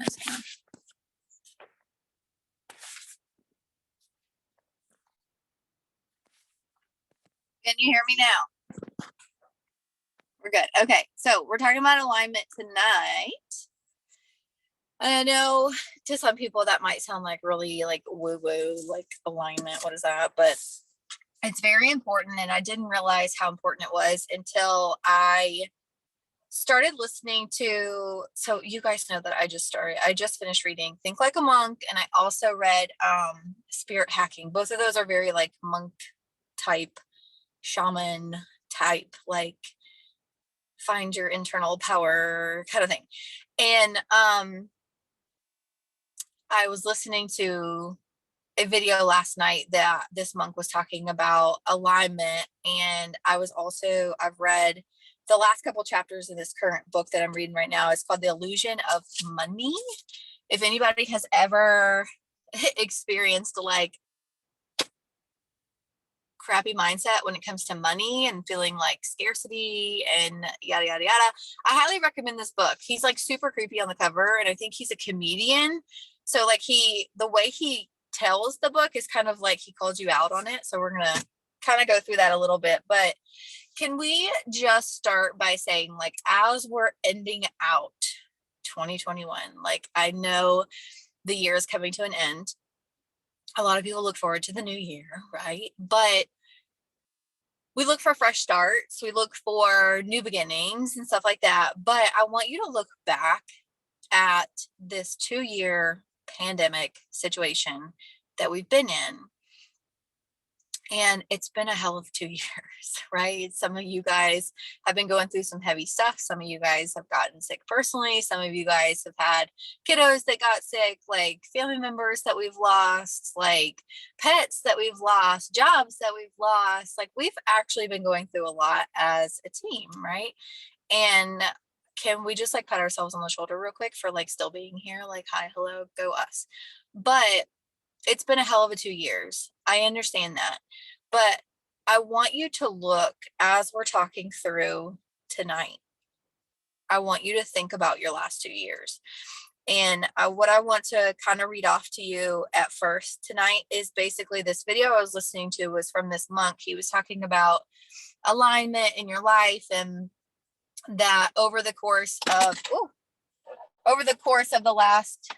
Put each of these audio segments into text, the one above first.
Messenger. Can you hear me now? We're good. Okay, so we're talking about alignment tonight. I know to some people that might sound like really like woo-woo, like alignment. What is that? But it's very important, and I didn't realize how important it was until I started listening to, so you guys know that I just finished reading Think Like a Monk, and I also read Spirit Hacking. Both of those are very like monk type, shaman type, like find your internal power kind of thing. And I was listening to a video last night that this monk was talking about alignment, and I've read the last couple chapters in this current book that I'm reading right now. It's called The Illusion of Money. If anybody has ever experienced like crappy mindset when it comes to money and feeling like scarcity and yada yada yada, I highly recommend this book. He's like super creepy on the cover, and I think he's a comedian. So like the way he tells the book is kind of like he calls you out on it. So we're gonna kind of go through that a little bit. But can we just start by saying, like, as we're ending out 2021, like I know the year is coming to an end. A lot of people look forward to the new year, right? But we look for fresh starts, we look for new beginnings and stuff like that. But I want you to look back at this 2-year pandemic situation that we've been in. And it's been a hell of 2 years, right? Some of you guys have been going through some heavy stuff. Some of you guys have gotten sick personally. Some of you guys have had kiddos that got sick, like family members that we've lost, like pets that we've lost, jobs that we've lost. Like we've actually been going through a lot as a team, right? And can we just like pat ourselves on the shoulder real quick for like still being here? Like, hi, hello, go us. But it's been a hell of a 2 years. I understand that. But I want you to look, as we're talking through tonight, I want you to think about your last 2 years. And what I want to kind of read off to you at first tonight is basically this video I was listening to was from this monk. He was talking about alignment in your life, and that over the course of the last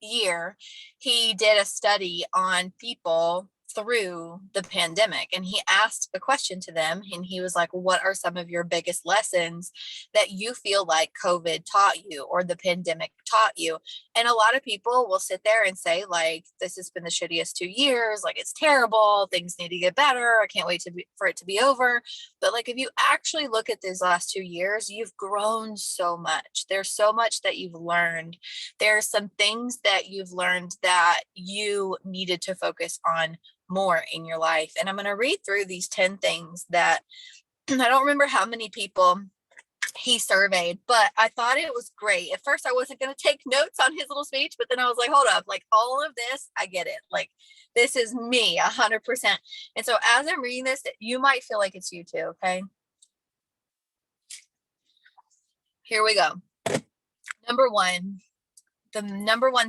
year, he did a study on people through the pandemic, and he asked a question to them, and he was like, what are some of your biggest lessons that you feel like COVID taught you or the pandemic taught you? And a lot of people will sit there and say, like, this has been the shittiest 2 years, like it's terrible, things need to get better, I can't wait for it to be over. But like, if you actually look at these last 2 years, you've grown so much. There's so much that you've learned. There's some things that you've learned that you needed to focus on more in your life. And I'm going to read through these 10 things that I don't remember how many people he surveyed, but I thought it was great. At first, I wasn't going to take notes on his little speech, but then I was like, hold up, like all of this, I get it. Like this is me 100%. And so as I'm reading this, you might feel like it's you too. Okay. Here we go. The number one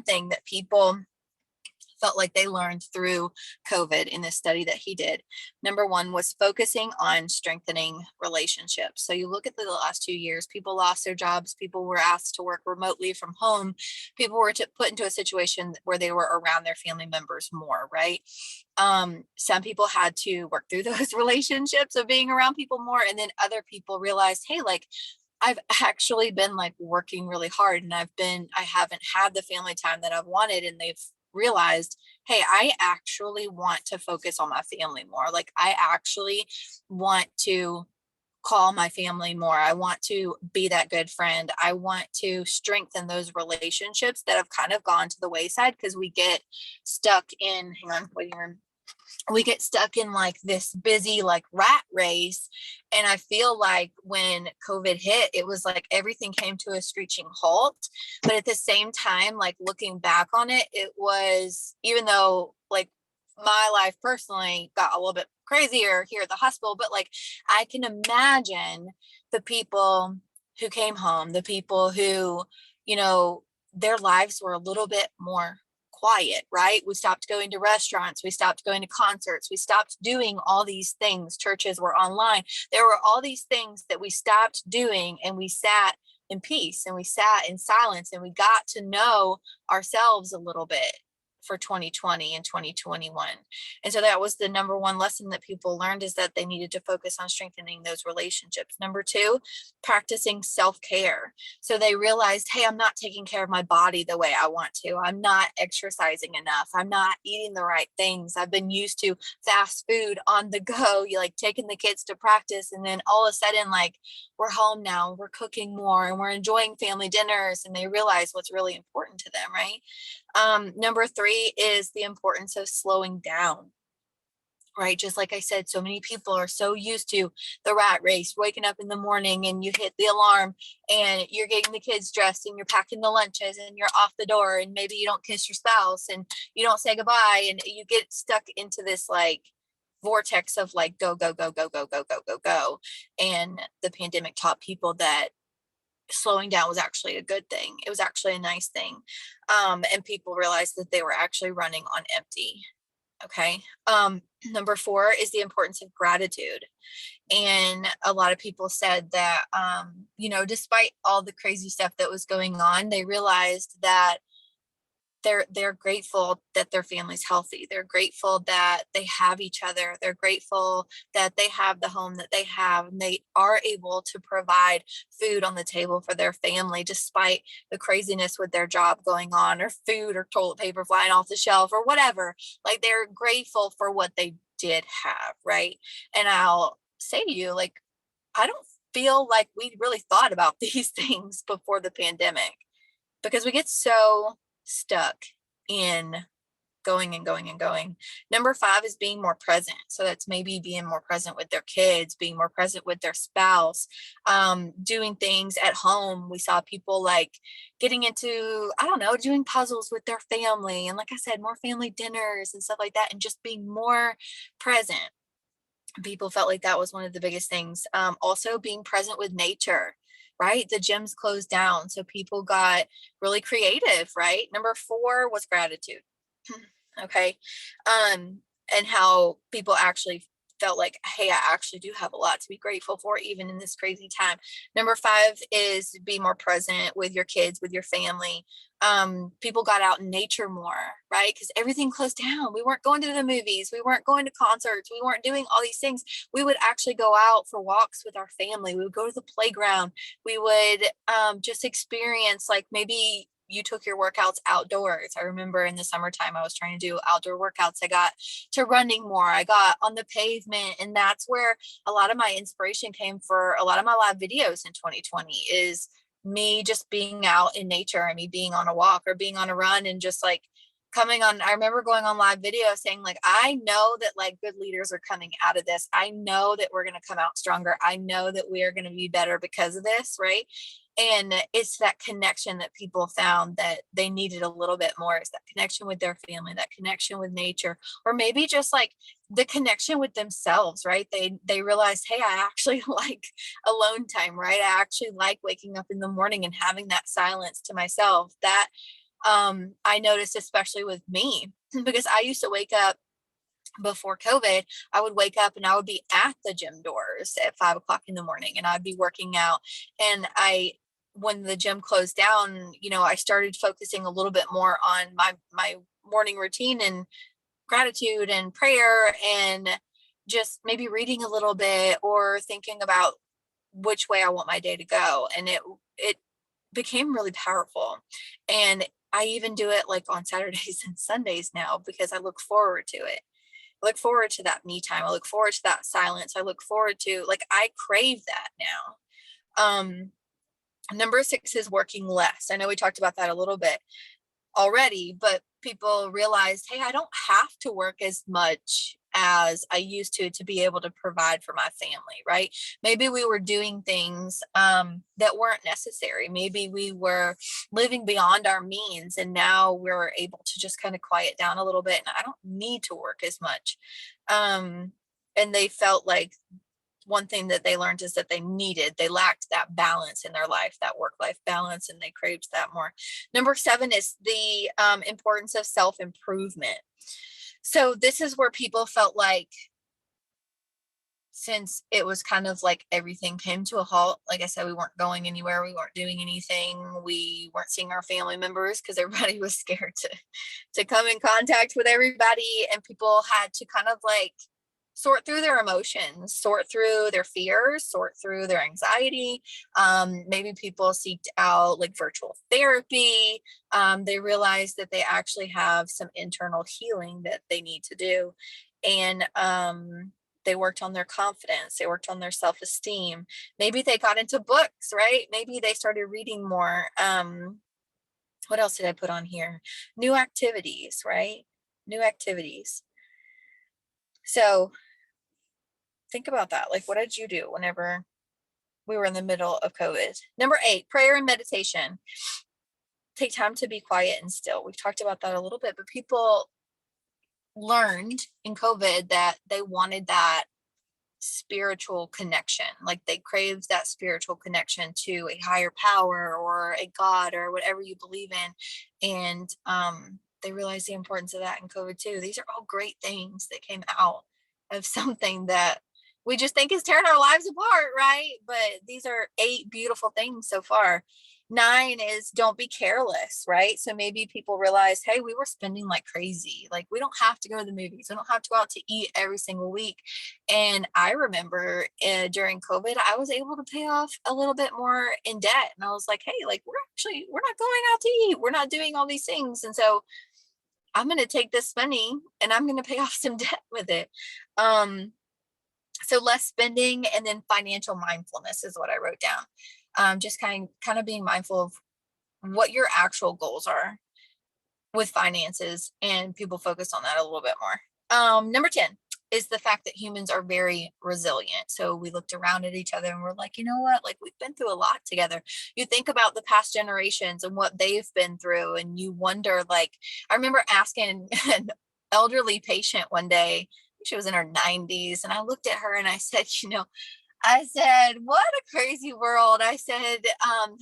thing that people felt like they learned through COVID in this study that he did. Number one was focusing on strengthening relationships. So you look at the last 2 years, people lost their jobs, people were asked to work remotely from home, people were put into a situation where they were around their family members more, right? Some people had to work through those relationships of being around people more, and then other people realized, hey, like I've actually been like working really hard, and I haven't had the family time that I've wanted, and they've realized, hey, I actually want to focus on my family more. Like I actually want to call my family more. I want to be that good friend. I want to strengthen those relationships that have kind of gone to the wayside because we get stuck in, we get stuck in like this busy like rat race. And I feel like when COVID hit, it was like everything came to a screeching halt. But at the same time, like looking back on it, it was, even though like my life personally got a little bit crazier here at the hospital, but like I can imagine the people who came home, the people who, their lives were a little bit more quiet, right? We stopped going to restaurants, we stopped going to concerts, we stopped doing all these things. Churches were online. There were all these things that we stopped doing, and we sat in peace and we sat in silence and we got to know ourselves a little bit for 2020 and 2021. And so that was the number one lesson that people learned, is that they needed to focus on strengthening those relationships. Number two, practicing self-care. So they realized, hey, I'm not taking care of my body the way I want to. I'm not exercising enough. I'm not eating the right things. I've been used to fast food on the go, you like taking the kids to practice, and then all of a sudden, like, we're home now, we're cooking more and we're enjoying family dinners, and they realize what's really important to them, right? Number three is the importance of slowing down, right? Just like I said, so many people are so used to the rat race, waking up in the morning and you hit the alarm and you're getting the kids dressed and you're packing the lunches and you're off the door, and maybe you don't kiss your spouse and you don't say goodbye, and you get stuck into this like vortex of like go, go, go, go, go, go, go, go, go. And the pandemic taught people that slowing down was actually a good thing. It was actually a nice thing. And people realized that they were actually running on empty. Okay. Number four is the importance of gratitude. And a lot of people said that, despite all the crazy stuff that was going on, they realized that they're grateful that their family's healthy. They're grateful that they have each other. They're grateful that they have the home that they have, and they are able to provide food on the table for their family despite the craziness with their job going on, or food or toilet paper flying off the shelf or whatever. Like, they're grateful for what they did have, right? And I'll say to you, like, I don't feel like we really thought about these things before the pandemic, because we get so stuck in going and going and going. Number five is being more present. So that's maybe being more present with their kids, being more present with their spouse, doing things at home. We saw people like getting into, I don't know, doing puzzles with their family. And like I said, more family dinners and stuff like that, and just being more present. People felt like that was one of the biggest things. Also being present with nature, right? The gyms closed down, so people got really creative, right? Number four was gratitude. Okay. And how people actually felt like, hey, I actually do have a lot to be grateful for, even in this crazy time. Number five is be more present with your kids, with your family. People got out in nature more, right? Because everything closed down. We weren't going to the movies, we weren't going to concerts, we weren't doing all these things. We would actually go out for walks with our family. We would go to the playground. We would just experience, like, maybe you took your workouts outdoors. I remember in the summertime, I was trying to do outdoor workouts. I got to running more. I got on the pavement. And that's where a lot of my inspiration came for a lot of my live videos in 2020, is me just being out in nature and me being on a walk or being on a run, and just like coming on. I remember going on live video saying, like, I know that like good leaders are coming out of this. I know that we're going to come out stronger. I know that we are going to be better because of this. Right. And it's that connection that people found that they needed a little bit more. It's that connection with their family, that connection with nature, or maybe just like the connection with themselves, right? They realized, hey, I actually like alone time, right? I actually like waking up in the morning and having that silence to myself. That I noticed, especially with me, because I used to wake up before COVID. I would wake up and I would be at the gym doors at 5 o'clock in the morning, and I'd be working out. And when the gym closed down, I started focusing a little bit more on my morning routine and gratitude and prayer, and just maybe reading a little bit or thinking about which way I want my day to go. And it became really powerful. And I even do it like on Saturdays and Sundays now, because I look forward to it. I look forward to that me time. I look forward to that silence. I look forward to, like, I crave that now. Number six is working less. I know we talked about that a little bit already, but people realized, hey, I don't have to work as much as I used to be able to provide for my family, right? Maybe we were doing things that weren't necessary. Maybe we were living beyond our means, and now we're able to just kind of quiet down a little bit, and I don't need to work as much. And they felt like one thing that they learned is that they lacked that balance in their life, that work-life balance, and they craved that more. Number 7 is the importance of self-improvement. So this is where people felt like, since it was kind of like everything came to a halt, like I said, we weren't going anywhere, we weren't doing anything, we weren't seeing our family members because everybody was scared to come in contact with everybody, and people had to kind of like sort through their emotions, sort through their fears, sort through their anxiety. Maybe people seeked out like virtual therapy. They realized that they actually have some internal healing that they need to do. And they worked on their confidence, they worked on their self-esteem. Maybe they got into books, right? Maybe they started reading more. What else did I put on here? New activities, right? New activities. So think about that. Like, what did you do whenever we were in the middle of COVID? Number 8, prayer and meditation. Take time to be quiet and still. We've talked about that a little bit, but people learned in COVID that they wanted that spiritual connection. Like, they craved that spiritual connection to a higher power or a God or whatever you believe in. And they realized the importance of that in COVID too. These are all great things that came out of something that we just think is tearing our lives apart, right? But these are 8 beautiful things so far. 9 is don't be careless, right? So maybe people realize, hey, we were spending like crazy. Like, we don't have to go to the movies. We don't have to go out to eat every single week. And I remember during COVID, I was able to pay off a little bit more in debt. And I was like, hey, like, we're not going out to eat. We're not doing all these things. And so I'm going to take this money and I'm going to pay off some debt with it. So less spending, and then financial mindfulness is what I wrote down. Just kind of being mindful of what your actual goals are with finances, and people focus on that a little bit more. Number 10 is the fact that humans are very resilient. So we looked around at each other and we're like, you know what? Like, we've been through a lot together. You think about the past generations and what they've been through, and you wonder, like, I remember asking an elderly patient one day, she was in her 90s, and I looked at her and I said, I said, what a crazy world. I said,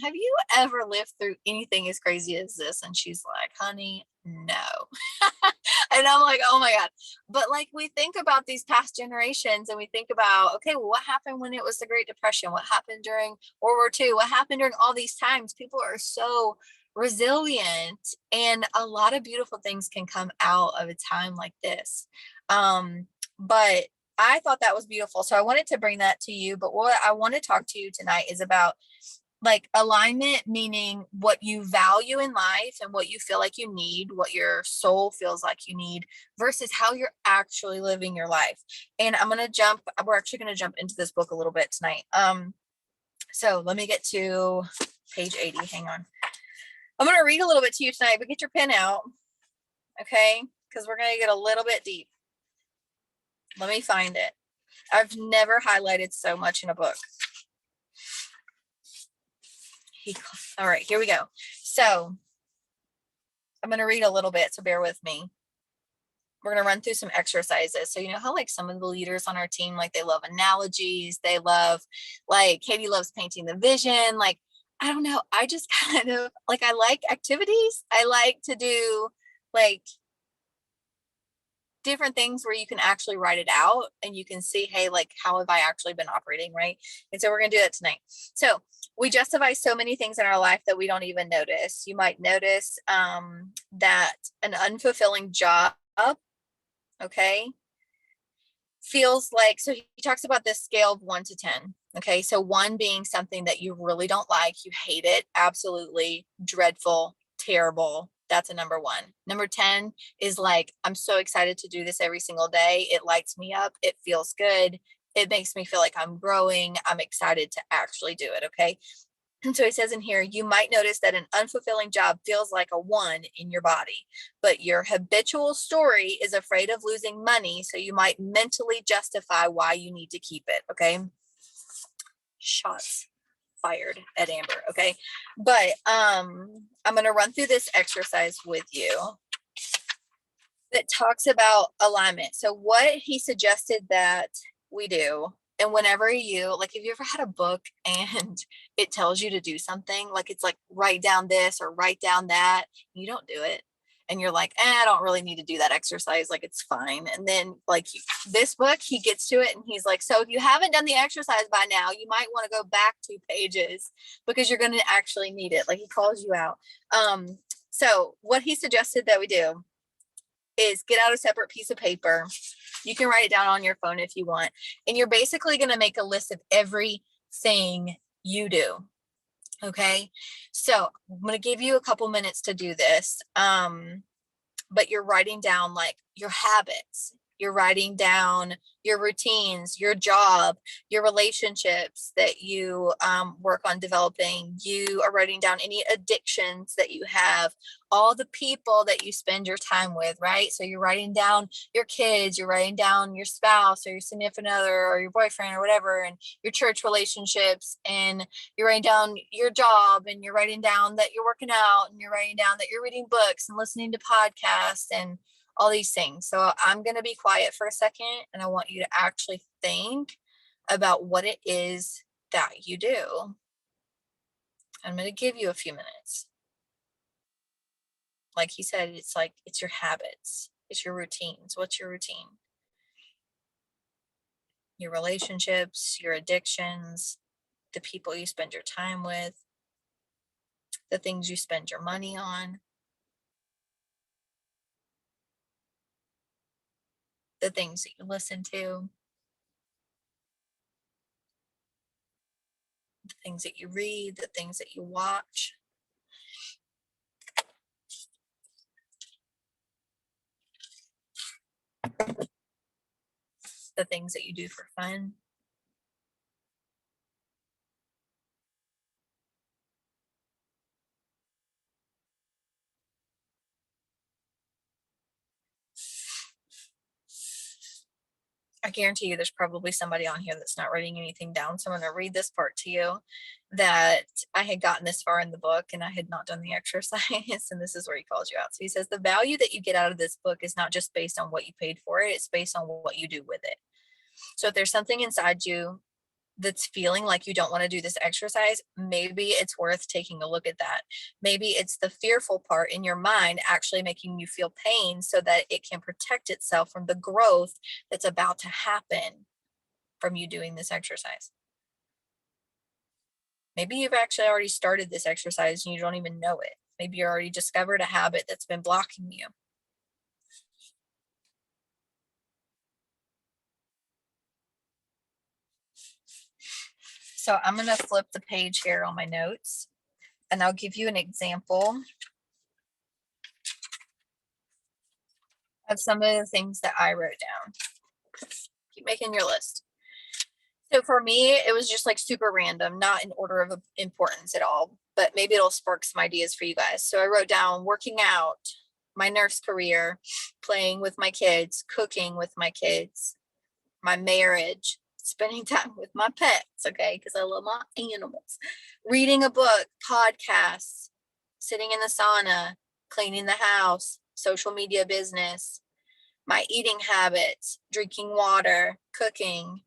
have you ever lived through anything as crazy as this? And she's like, honey, no. And I'm like, oh my God. But like, we think about these past generations and we think about, okay, well, what happened when it was the Great Depression? What happened during World War II? What happened during all these times? People are so resilient, and a lot of beautiful things can come out of a time like this. But I thought that was beautiful. So I wanted to bring that to you. But what I want to talk to you tonight is about like alignment, meaning what you value in life and what you feel like you need, what your soul feels like you need, versus how you're actually living your life. And we're actually going to jump into this book a little bit tonight. So let me get to page 80. Hang on. I'm going to read a little bit to you tonight, but get your pen out. Okay. Because we're going to get a little bit deep. Let me find it. I've never highlighted so much in a book. All right, here we go. So I'm going to read a little bit, so bear with me. We're going to run through some exercises. So you know how like some of the leaders on our team, like they love analogies. They love, like Katie loves painting the vision. Like, I don't know. I just kind of like, I like activities. I like to do like different things where you can actually write it out and you can see, hey, like, how have I actually been operating, right? And so we're going to do that tonight. So we justify so many things in our life that we don't even notice. You might notice that an unfulfilling job, okay, feels like, so he talks about this scale of 1 to 10. Okay, so 1 being something that you really don't like, you hate it, absolutely dreadful, terrible. That's a number 1. Number 10 is like, I'm so excited to do this every single day. It lights me up. It feels good. It makes me feel like I'm growing. I'm excited to actually do it. Okay. And so he says in here, you might notice that an unfulfilling job feels like a 1 in your body, but your habitual story is afraid of losing money. So you might mentally justify why you need to keep it. Okay. Shots fired at Amber. Okay. But I'm going to run through this exercise with you that talks about alignment. So what he suggested that we do And whenever you, like, have you ever had a book and it tells you to do something? Like, it's like, write down this or write down that. You don't do it. And you're like, I don't really need to do that exercise. Like, it's fine. And then, like, this book, he gets to it and he's like, so if you haven't done the exercise by now, you might want to go back 2 pages because you're going to actually need it. Like, he calls you out. So, what he suggested that we do is get out a separate piece of paper. You can write it down on your phone if you want. And you're basically going to make a list of everything you do. Okay. So I'm going to give you a couple minutes to do this. But you're writing down like your habits. You're writing down your routines, your job, your relationships that you work on developing. You are writing down any addictions that you have, all the people that you spend your time with, right? So you're writing down your kids, you're writing down your spouse or your significant other or your boyfriend or whatever, and your church relationships, and you're writing down your job, and you're writing down that you're working out, and you're writing down that you're reading books and listening to podcasts and all these things. So I'm going to be quiet for a second and I want you to actually think about what it is that you do. I'm going to give you a few minutes. Like he said, it's like, it's your habits, it's your routines. What's your routine? Your relationships, your addictions, the people you spend your time with, the things you spend your money on, the things that you listen to, the things that you read, the things that you watch, the things that you do for fun. I guarantee you there's probably somebody on here that's not writing anything down. So I'm going to read this part to you that I had gotten this far in the book and I had not done the exercise. And this is where he calls you out. So he says, the value that you get out of this book is not just based on what you paid for it, it's based on what you do with it. So if there's something inside you that's feeling like you don't want to do this exercise, maybe it's worth taking a look at that. Maybe it's the fearful part in your mind actually making you feel pain so that it can protect itself from the growth that's about to happen from you doing this exercise. Maybe you've actually already started this exercise and you don't even know it. Maybe you already discovered a habit that's been blocking you. So I'm going to flip the page here on my notes and I'll give you an example of some of the things that I wrote down. Keep making your list. So for me, it was just like super random, not in order of importance at all, but maybe it'll spark some ideas for you guys. So I wrote down working out, my nurse career, playing with my kids, cooking with my kids, my marriage, spending time with my pets, okay, because I love my animals, reading a book, podcasts, sitting in the sauna, cleaning the house, social media business, my eating habits, drinking water, cooking,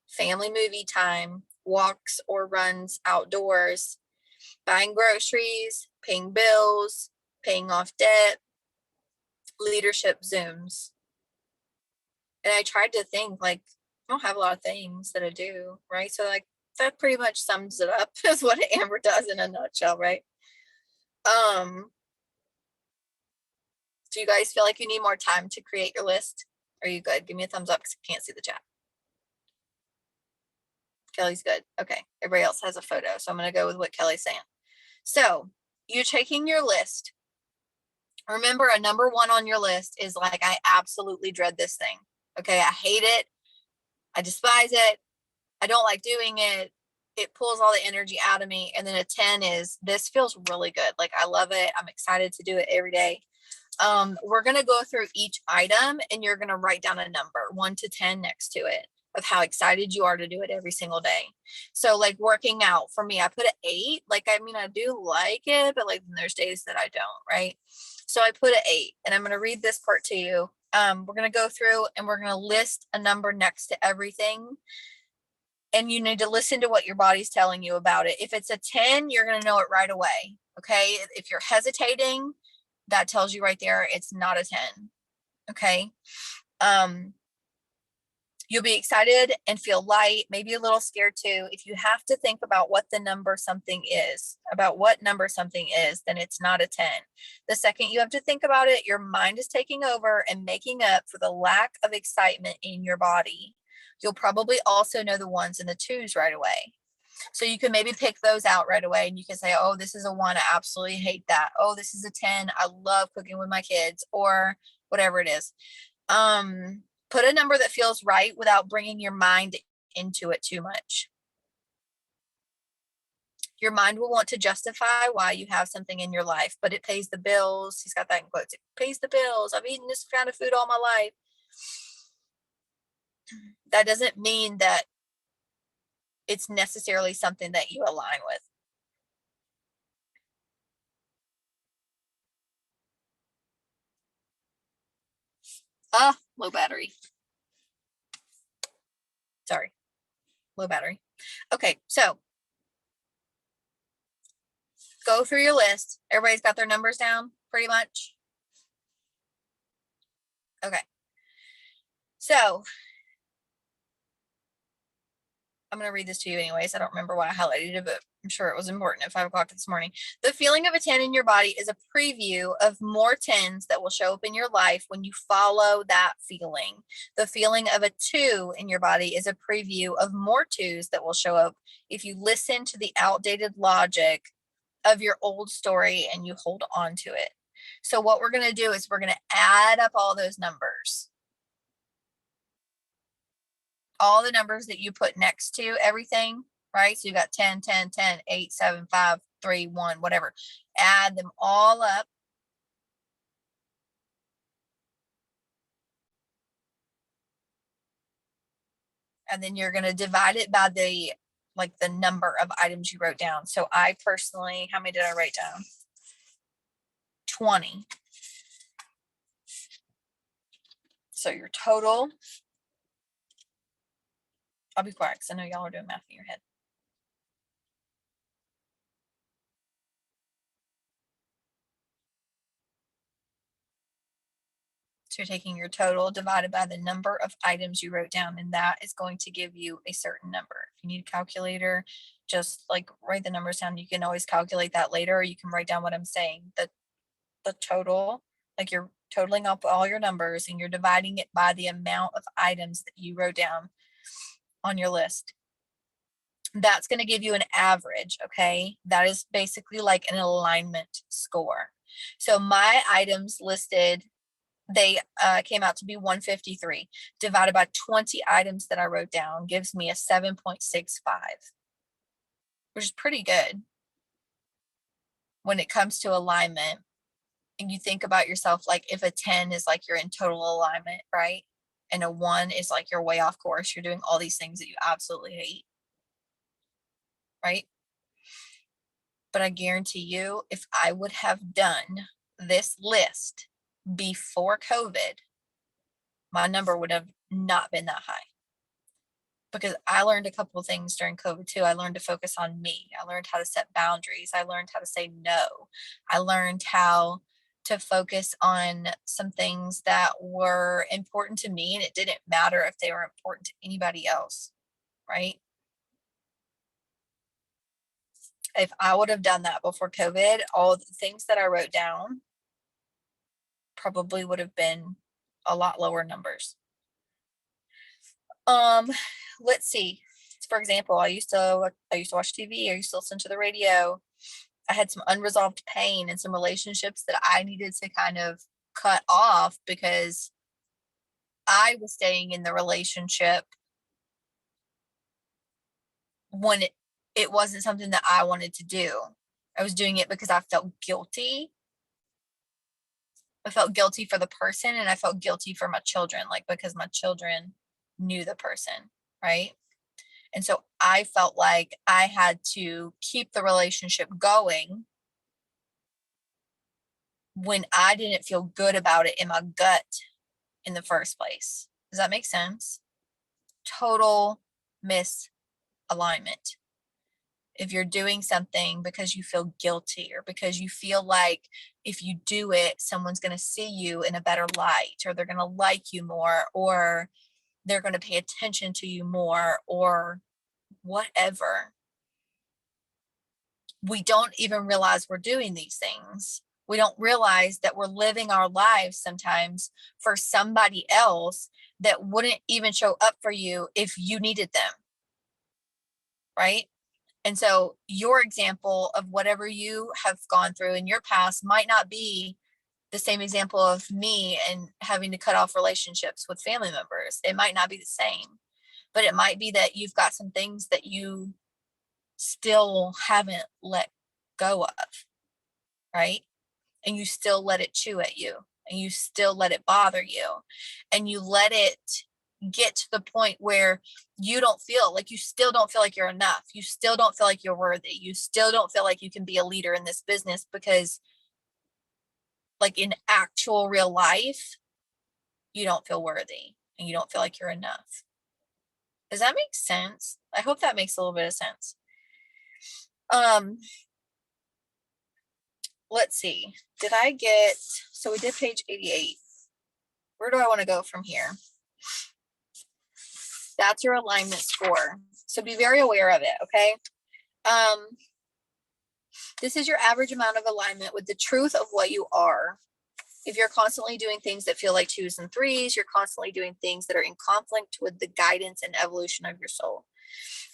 family movie time, walks or runs outdoors, buying groceries, paying bills, paying off debt, leadership Zooms. And I tried to think like, I don't have a lot of things that I do, right? So like that pretty much sums it up is what Amber does in a nutshell, right? Do you guys feel like you need more time to create your list? Are you good? Give me a thumbs up because I can't see the chat. Kelly's good. Okay. Everybody else has a photo. So I'm going to go with what Kelly's saying. So you're taking your list. Remember, a number one on your list is like, I absolutely dread this thing. Okay. I hate it. I despise it. I don't like doing it. It pulls all the energy out of me. And then a 10 is, this feels really good. Like, I love it. I'm excited to do it every day. We're going to go through each item and you're going to write down a number 1 to 10 next to it of how excited you are to do it every single day. So like working out for me, I put an 8. Like, I mean, I do like it, but like there's days that I don't, right? So I put an 8 and I'm going to read this part to you. We're going to go through and we're going to list a number next to everything and you need to listen to what your body's telling you about it. If it's a 10, you're going to know it right away. Okay. If you're hesitating, that tells you right there it's not a 10. Okay. Um, You'll be excited and feel light, maybe a little scared too. If you have to think about what the number something is, about what number something is, then it's not a 10. The second you have to think about it, your mind is taking over and making up for the lack of excitement in your body. You'll probably also know the ones and the twos right away. So you can maybe pick those out right away and you can say, oh, this is a 1. I absolutely hate that. Oh, this is a 10. I love cooking with my kids, or whatever it is. Put a number that feels right without bringing your mind into it too much. Your mind will want to justify why you have something in your life, but it pays the bills. He's got that in quotes. It pays the bills. I've eaten this kind of food all my life. That doesn't mean that it's necessarily something that you align with. Low battery. Sorry, low battery. Okay, so go through your list. Everybody's got their numbers down pretty much. Okay. So I'm going to read this to you anyways. I don't remember why I highlighted it, but I'm sure it was important at 5 o'clock this morning. The feeling of a 10 in your body is a preview of more 10s that will show up in your life when you follow that feeling. The feeling of a 2 in your body is a preview of more 2s that will show up if you listen to the outdated logic of your old story and you hold on to it. So what we're going to do is we're going to add up all those numbers. All the numbers that you put next to everything, right? So you got 10, 10, 10, 8, 7, 5, 3, 1, whatever. Add them all up. And then you're going to divide it by the number of items you wrote down. So I personally, how many did I write down? 20. So your total, I'll be quiet because I know y'all are doing math in your head. So you're taking your total divided by the number of items you wrote down, and that is going to give you a certain number. If you need a calculator, just like write the numbers down. You can always calculate that later, or you can write down what I'm saying. The total, like you're totaling up all your numbers and you're dividing it by the amount of items that you wrote down on your list. That's going to give you an average, okay? That is basically like an alignment score. So my items listed, they came out to be 153 divided by 20 items that I wrote down gives me a 7.65, which is pretty good when it comes to alignment. And you think about yourself, like if a 10 is like you're in total alignment, right? And a 1 is like you're way off course. You're doing all these things that you absolutely hate, right? But I guarantee you, if I would have done this list before COVID, my number would have not been that high. Because I learned a couple of things during COVID too. I learned to focus on me. I learned how to set boundaries. I learned how to say no. I learned how to focus on some things that were important to me, and it didn't matter if they were important to anybody else, right? If I would have done that before COVID, all the things that I wrote down probably would have been a lot lower numbers. Let's see. For example, I used to watch TV. I used to listen to the radio. I had some unresolved pain and some relationships that I needed to kind of cut off because I was staying in the relationship when it wasn't something that I wanted to do. I was doing it because I felt guilty. I felt guilty for the person, and I felt guilty for my children, like because my children knew the person, right? And so I felt like I had to keep the relationship going when I didn't feel good about it in my gut in the first place. Does that make sense? Total misalignment. alignment. If you're doing something because you feel guilty or because you feel like if you do it, someone's going to see you in a better light, or they're going to like you more, or they're going to pay attention to you more, or whatever. We don't even realize we're doing these things. We don't realize that we're living our lives sometimes for somebody else that wouldn't even show up for you if you needed them. Right? And so your example of whatever you have gone through in your past might not be the same example of me and having to cut off relationships with family members. It might not be the same, but it might be that you've got some things that you still haven't let go of, right? And you still let it chew at you, and you still let it bother you, and you let it get to the point where you still don't feel like you're enough. You still don't feel like you're worthy. You still don't feel like you can be a leader in this business because, like, in actual real life, you don't feel worthy and you don't feel like you're enough. Does that make sense? I hope that makes a little bit of sense. Let's see. So we did page 88. Where do I want to go from here? That's your alignment score. So be very aware of it, okay? This is your average amount of alignment with the truth of what you are. If you're constantly doing things that feel like 2s and 3s, you're constantly doing things that are in conflict with the guidance and evolution of your soul.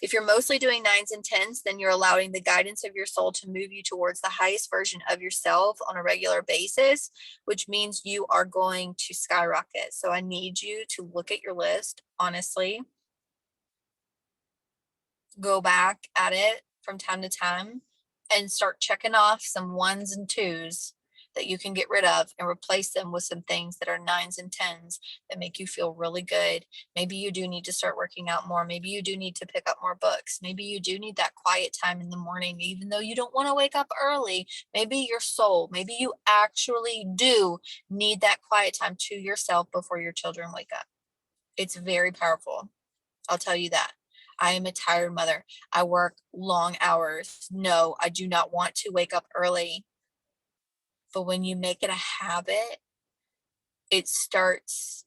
If you're mostly doing 9s and 10s, then you're allowing the guidance of your soul to move you towards the highest version of yourself on a regular basis, which means you are going to skyrocket. So I need you to look at your list, honestly. Go back at it from time to time and start checking off some 1s and 2s that you can get rid of and replace them with some things that are 9s and 10s that make you feel really good. Maybe you do need to start working out more. Maybe you do need to pick up more books. Maybe you do need that quiet time in the morning, even though you don't want to wake up early. Maybe your soul, maybe you actually do need that quiet time to yourself before your children wake up. It's very powerful. I'll tell you that. I am a tired mother. I work long hours. No, I do not want to wake up early. But when you make it a habit, it starts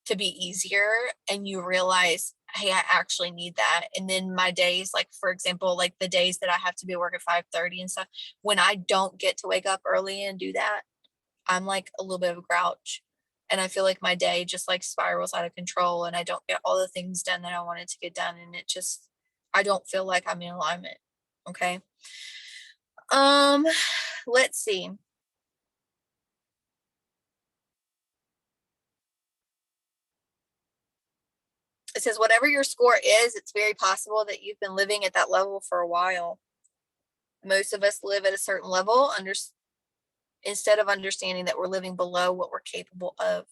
to be easier and you realize, hey, I actually need that. And then my days, like, for example, like the days that I have to be at work at 5:30 and stuff, when I don't get to wake up early and do that, I'm like a little bit of a grouch. And I feel like my day just like spirals out of control and I don't get all the things done that I wanted to get done. And I don't feel like I'm in alignment. Okay. Let's see. It says, whatever your score is, it's very possible that you've been living at that level for a while. Most of us live at a certain level instead of understanding that we're living below what we're capable of.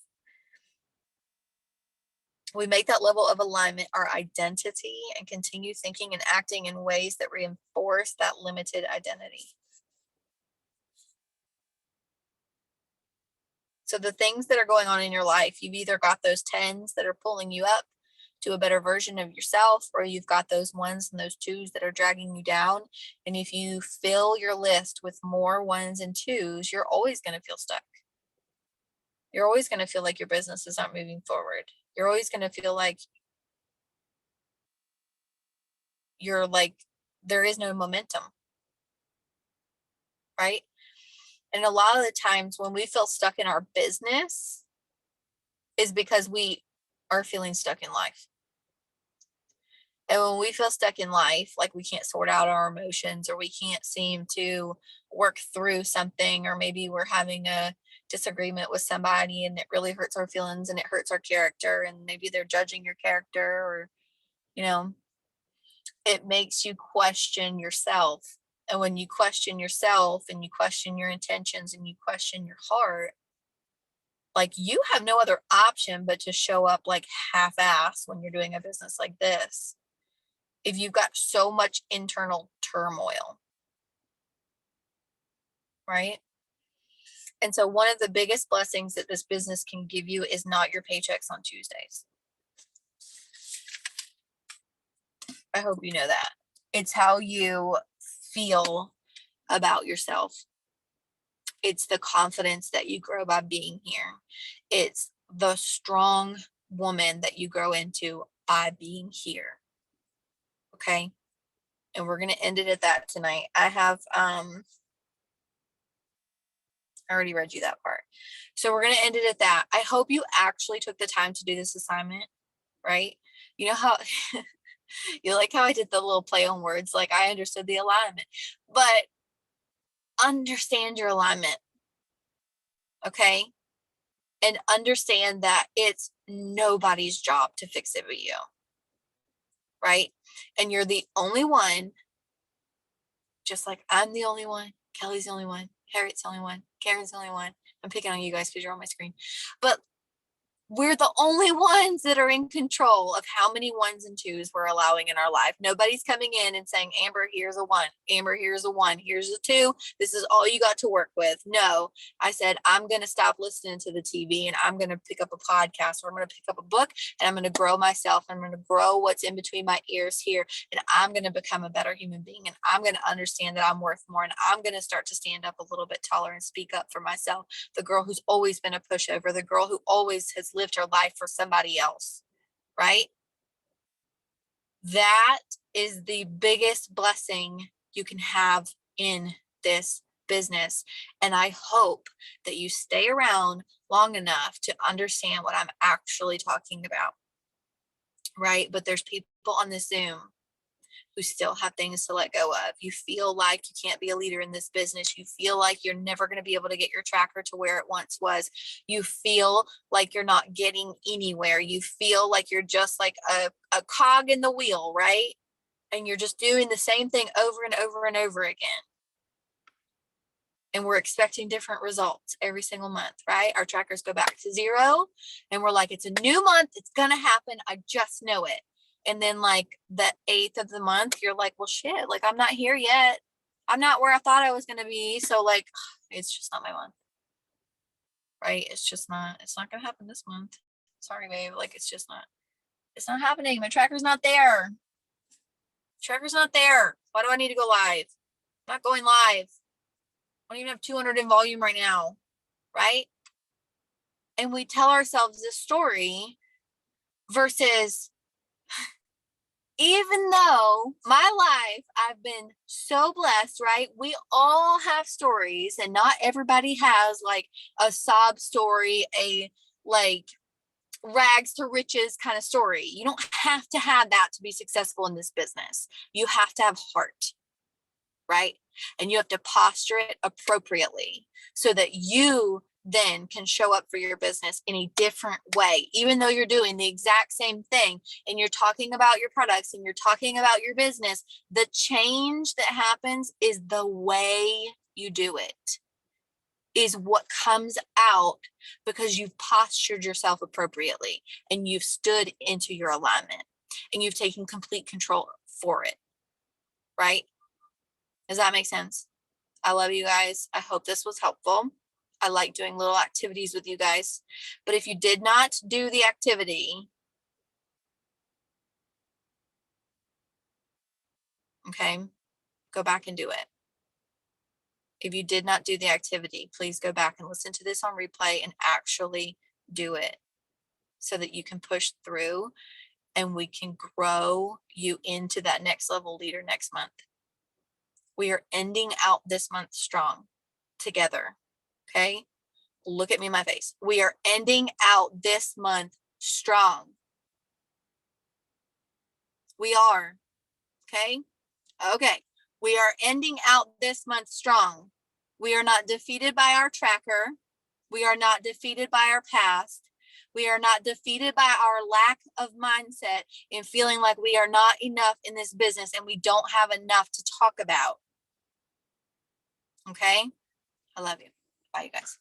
We make that level of alignment our identity and continue thinking and acting in ways that reinforce that limited identity. So the things that are going on in your life, you've either got those 10s that are pulling you up to a better version of yourself, or you've got those 1s and those 2s that are dragging you down. And if you fill your list with more 1s and 2s, you're always going to feel stuck. You're always going to feel like your businesses aren't moving forward. You're always going to feel like there is no momentum, right? And a lot of the times when we feel stuck in our business is because we are feeling stuck in life. And when we feel stuck in life, like we can't sort out our emotions or we can't seem to work through something, or maybe we're having a disagreement with somebody and it really hurts our feelings and it hurts our character, and maybe they're judging your character, or, it makes you question yourself. And when you question yourself and you question your intentions and you question your heart, like, you have no other option but to show up like half-ass when you're doing a business like this. If you've got so much internal turmoil, right? And so one of the biggest blessings that this business can give you is not your paychecks on Tuesdays. I hope you know that. It's how you feel about yourself. It's the confidence that you grow by being here. It's the strong woman that you grow into by being here. Okay. And we're going to end it at that tonight. I have, I already read you that part. So we're going to end it at that. I hope you actually took the time to do this assignment, right? You know how you like how I did the little play on words, like I understood the alignment, but understand your alignment. Okay. And understand that it's nobody's job to fix it but you. Right. And you're the only one, just like I'm the only one, Kelly's the only one, Harriet's the only one, Karen's the only one. I'm picking on you guys because you're on my screen. But we're the only ones that are in control of how many ones and twos we're allowing in our life. Nobody's coming in and saying, Amber, here's a one. Amber, here's a one. Here's a two. This is all you got to work with. No, I said, I'm going to stop listening to the TV and I'm going to pick up a podcast, or I'm going to pick up a book, and I'm going to grow myself. I'm going to grow what's in between my ears here. And I'm going to become a better human being. And I'm going to understand that I'm worth more. And I'm going to start to stand up a little bit taller and speak up for myself. The girl who's always been a pushover, the girl who always has lived her life for somebody else, right? That is the biggest blessing you can have in this business. And I hope that you stay around long enough to understand what I'm actually talking about, right? But there's people on this Zoom who still have things to let go of. You feel like you can't be a leader in this business. You feel like you're never going to be able to get your tracker to where it once was. You feel like you're not getting anywhere. You feel like you're just like a cog in the wheel, right? And you're just doing the same thing over and over and over again. And we're expecting different results every single month, right? Our trackers go back to 0 and we're like, it's a new month. It's going to happen. I just know it. And then like the 8th of the month, you're like, well, shit, like I'm not here yet. I'm not where I thought I was going to be. So like, it's just not my month, right? It's not going to happen this month. Sorry, babe. Like, it's not happening. My tracker's not there. Tracker's not there. Why do I need to go live? I'm not going live. I don't even have 200 in volume right now, right? And we tell ourselves this story versus, even though my life, I've been so blessed, right? We all have stories, and not everybody has like a sob story, a like rags to riches kind of story. You don't have to have that to be successful in this business. You have to have heart, right? And you have to posture it appropriately so that you then can show up for your business in a different way, even though you're doing the exact same thing and you're talking about your products and you're talking about your business. The change that happens is the way you do it, is what comes out because you've postured yourself appropriately and you've stood into your alignment and you've taken complete control for it, right? Does that make sense? I love you guys. I hope this was helpful. I like doing little activities with you guys. But if you did not do the activity, okay, go back and do it. If you did not do the activity, please go back and listen to this on replay and actually do it so that you can push through and we can grow you into that next level leader next month. We are ending out this month strong together. Okay. Look at me in my face. We are ending out this month strong. We are. Okay. Okay. We are ending out this month strong. We are not defeated by our tracker. We are not defeated by our past. We are not defeated by our lack of mindset and feeling like we are not enough in this business and we don't have enough to talk about. Okay. I love you. Bye, you guys.